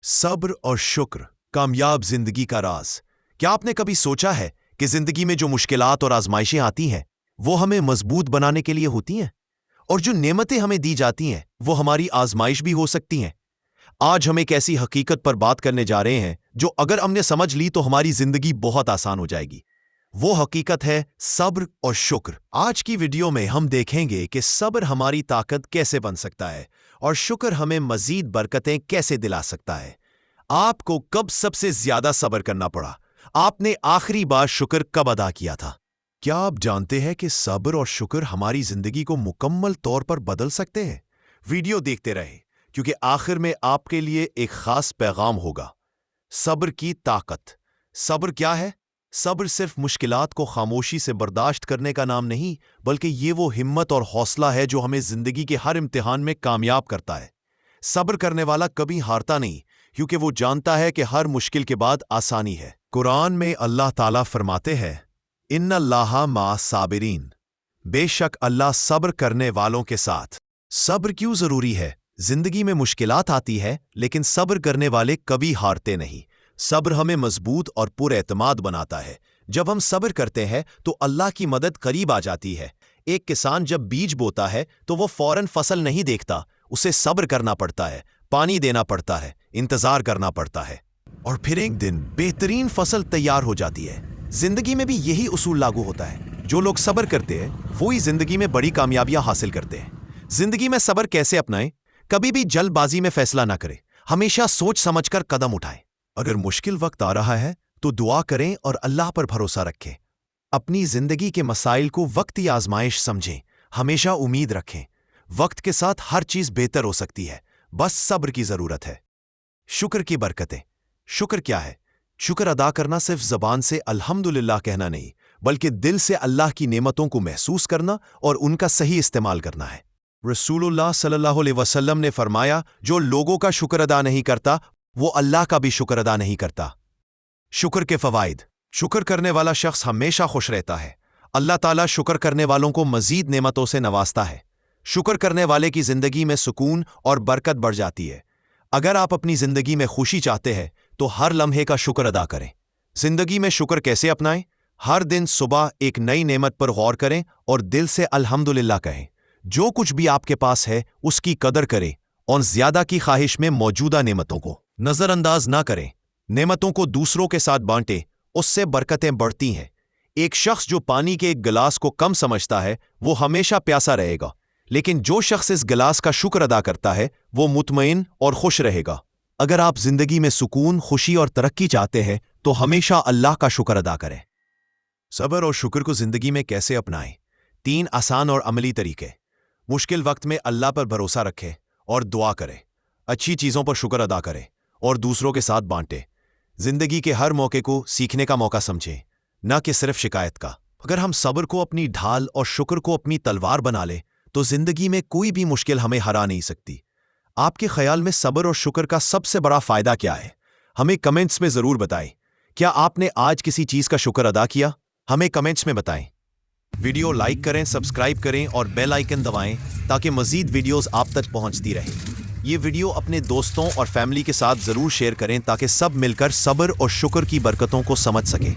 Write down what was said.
सब्र और शुक्र कामयाब जिंदगी का राज। क्या आपने कभी सोचा है कि जिंदगी में जो मुश्किलात और आजमाइशें आती हैं वो हमें मजबूत बनाने के लिए होती हैं, और जो नेमतें हमें दी जाती हैं वो हमारी आजमाइश भी हो सकती हैं। आज हम एक ऐसी हकीकत पर बात करने जा रहे हैं जो अगर हमने समझ ली तो हमारी जिंदगी बहुत आसान हो जाएगी। वो हकीकत है सब्र और शुक्र। आज की वीडियो में हम देखेंगे कि सब्र हमारी ताकत कैसे बन सकता है और शुक्र हमें मजीद बरकतें कैसे दिला सकता है। आपको कब सबसे ज्यादा सब्र करना पड़ा? आपने आखिरी बार शुक्र कब अदा किया था? क्या आप जानते हैं कि सब्र और शुक्र हमारी जिंदगी को मुकम्मल तौर पर बदल सकते हैं? वीडियो देखते रहे क्योंकि आखिर में आपके लिए एक खास पैगाम होगा। सब्र की ताकत। सब्र क्या है? सब्र सिर्फ मुश्किलात को खामोशी से बर्दाश्त करने का नाम नहीं, बल्कि ये वो हिम्मत और हौसला है जो हमें जिंदगी के हर इम्तिहान में कामयाब करता है। सब्र करने वाला कभी हारता नहीं, क्योंकि वो जानता है कि हर मुश्किल के बाद आसानी है। कुरान में अल्लाह ताला फरमाते हैं, इन्नल्लाहा मा साबिरीन, बेशक अल्लाह सब्र करने वालों के साथ। सब्र क्यों जरूरी है? जिंदगी में मुश्किलात आती है, लेकिन सब्र करने वाले कभी हारते नहीं। सब्र हमें मजबूत और पुरएतमाद बनाता है। जब हम सब्र करते हैं तो अल्लाह की मदद करीब आ जाती है। एक किसान जब बीज बोता है तो वो फौरन फसल नहीं देखता, उसे सब्र करना पड़ता है, पानी देना पड़ता है, इंतजार करना पड़ता है, और फिर एक दिन बेहतरीन फसल तैयार हो जाती है। जिंदगी में भी यही उसूल लागू होता है। जो लोग सब्र करते हैं वो ही जिंदगी में बड़ी कामयाबियां हासिल करते हैं। जिंदगी में सब्र कैसे अपनाएं? कभी भी जल्दबाजी में फैसला ना करें, हमेशा सोच समझकर कदम उठाएं। अगर मुश्किल वक्त आ रहा है तो दुआ करें और अल्लाह पर भरोसा रखें। अपनी जिंदगी के मसाइल को वक्ती आजमाइश समझें, हमेशा उम्मीद रखें। वक्त के साथ हर चीज बेहतर हो सकती है, बस सब्र की जरूरत है। शुक्र की बरकतें। शुक्र क्या है? शुक्र अदा करना सिर्फ जबान से अल्हम्दुलिल्लाह कहना नहीं, बल्कि दिल से अल्लाह की नेमतों को महसूस करना और उनका सही इस्तेमाल करना है। रसूलुल्लाह सल्लल्लाहु अलैहि वसल्लम ने फरमाया, जो लोगों का शुक्र अदा नहीं करता वो अल्लाह का भी शुक्र अदा नहीं करता। शुक्र के फवाइद। शुक्र करने वाला शख्स हमेशा खुश रहता है। अल्लाह ताला शुक्र करने वालों को मजीद नेमतों से नवाजता है। शुक्र करने वाले की जिंदगी में सुकून और बरकत बढ़ जाती है। अगर आप अपनी जिंदगी में खुशी चाहते हैं तो हर लम्हे का शुक्र अदा करें। जिंदगी में शुक्र कैसे अपनाएं? हर दिन सुबह एक नई नेमत पर गौर करें और दिल से अल्हम्दुलिल्लाह कहें। जो कुछ भी आपके पास है उसकी कदर करें और ज्यादा की ख्वाहिश में मौजूदा नेमतों को नजरअंदाज ना करें। नेमतों को दूसरों के साथ बांटें, उससे बरकतें बढ़ती हैं। एक शख्स जो पानी के एक गिलास को कम समझता है वो हमेशा प्यासा रहेगा, लेकिन जो शख्स इस गिलास का शुक्र अदा करता है वो मुतमईन और खुश रहेगा। अगर आप जिंदगी में सुकून, खुशी और तरक्की चाहते हैं तो हमेशा अल्लाह का शुक्र अदा करें। सब्र और शुक्र को जिंदगी में कैसे अपनाएं? 3 आसान और अमली तरीके। मुश्किल वक्त में अल्लाह पर भरोसा रखें और दुआ करें। अच्छी चीजों पर शुक्र अदा करें और दूसरों के साथ बांटें। जिंदगी के हर मौके को सीखने का मौका समझें, न कि सिर्फ शिकायत का। अगर हम सब्र को अपनी ढाल और शुक्र को अपनी तलवार बना लें तो जिंदगी में कोई भी मुश्किल हमें हरा नहीं सकती। आपके ख्याल में सब्र और शुक्र का सबसे बड़ा फायदा क्या है? हमें कमेंट्स में जरूर बताएं। क्या आपने आज किसी चीज का शुक्र अदा किया? हमें कमेंट्स में बताएं। वीडियो लाइक करें, सब्सक्राइब करें और बेल आइकन दबाएं ताकि मजीद वीडियोस आप तक पहुंचती रहे। ये वीडियो अपने दोस्तों और फैमिली के साथ जरूर शेयर करें ताकि सब मिलकर सब्र और शुक्र की बरकतों को समझ सकें।